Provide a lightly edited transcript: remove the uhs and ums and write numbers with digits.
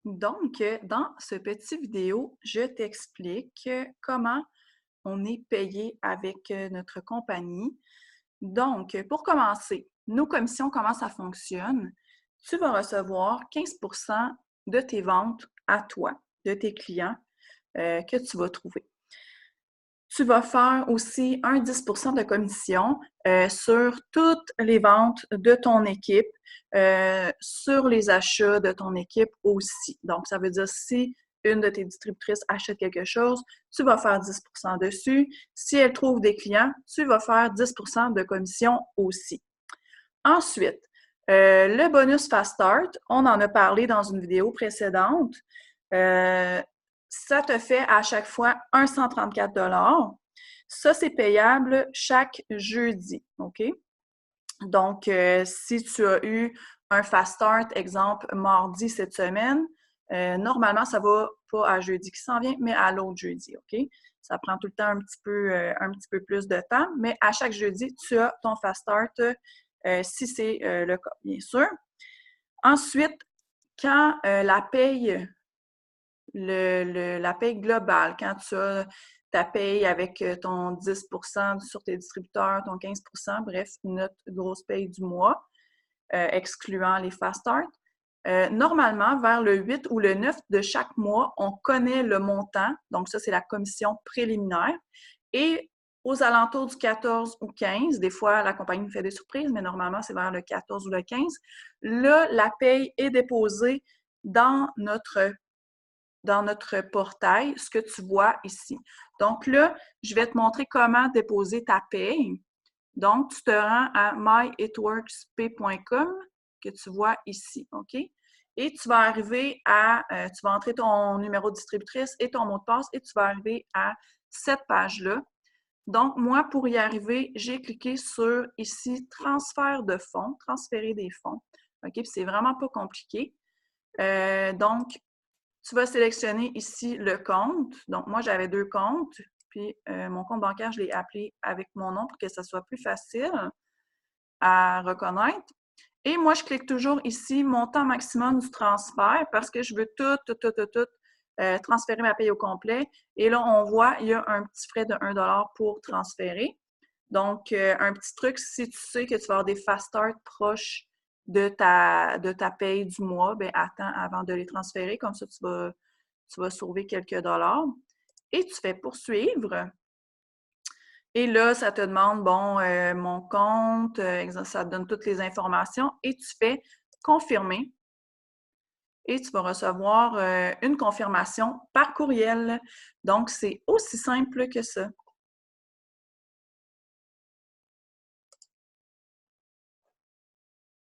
Donc, dans ce petit vidéo, je t'explique comment on est payé avec notre compagnie. Donc, pour commencer, nos commissions, comment ça fonctionne? Tu vas recevoir 15 de tes ventes à toi, de tes clients que tu vas trouver. Tu vas faire aussi un 10 de commission sur toutes les ventes de ton équipe, sur les achats de ton équipe aussi. Donc, ça veut dire si une de tes distributrices achète quelque chose, tu vas faire 10 dessus. Si elle trouve des clients, tu vas faire 10 de commission aussi. Ensuite, le bonus Fast Start, on en a parlé dans une vidéo précédente. Ça te fait à chaque fois un 134 $. Ça, c'est payable chaque jeudi, OK? Donc, si tu as eu un Fast Start, exemple, mardi cette semaine, normalement, ça va pas à jeudi qui s'en vient, mais à l'autre jeudi, OK? Ça prend tout le temps un petit peu plus de temps, mais à chaque jeudi, tu as ton Fast Start si c'est le cas, bien sûr. Ensuite, quand la paye la paye globale, quand tu as ta paye avec ton 10 sur tes distributeurs, ton 15 bref, notre grosse paye du mois, excluant les fast start. Normalement, vers le 8 ou le 9 de chaque mois, on connaît le montant. Donc, ça, c'est la commission préliminaire. Et aux alentours du 14 ou 15, des fois, la compagnie nous fait des surprises, mais normalement, c'est vers le 14 ou le 15. Là, la paye est déposée dans notre portail, ce que tu vois ici. Donc là, je vais te montrer comment déposer ta paye. Donc, tu te rends à myitworksp.com que tu vois ici, OK? Et tu vas arriver tu vas entrer ton numéro de distributrice et ton mot de passe et tu vas arriver à cette page-là. Donc, moi, pour y arriver, j'ai cliqué sur ici, transfert de fonds, transférer des fonds. OK? Puis c'est vraiment pas compliqué. Donc, tu vas sélectionner ici le compte. Donc, moi, j'avais 2 comptes. Puis, mon compte bancaire, je l'ai appelé avec mon nom pour que ça soit plus facile à reconnaître. Et moi, je clique toujours ici, montant maximum du transfert parce que je veux tout transférer ma paye au complet. Et là, on voit, il y a un petit frais de 1 $ pour transférer. Donc, un petit truc, si tu sais que tu vas avoir des fast start proches de ta paye du mois, bien, attends avant de les transférer. Comme ça, tu vas sauver quelques dollars. Et tu fais poursuivre. Et là, ça te demande, bon, mon compte, ça te donne toutes les informations et tu fais confirmer et tu vas recevoir une confirmation par courriel. Donc, c'est aussi simple que ça.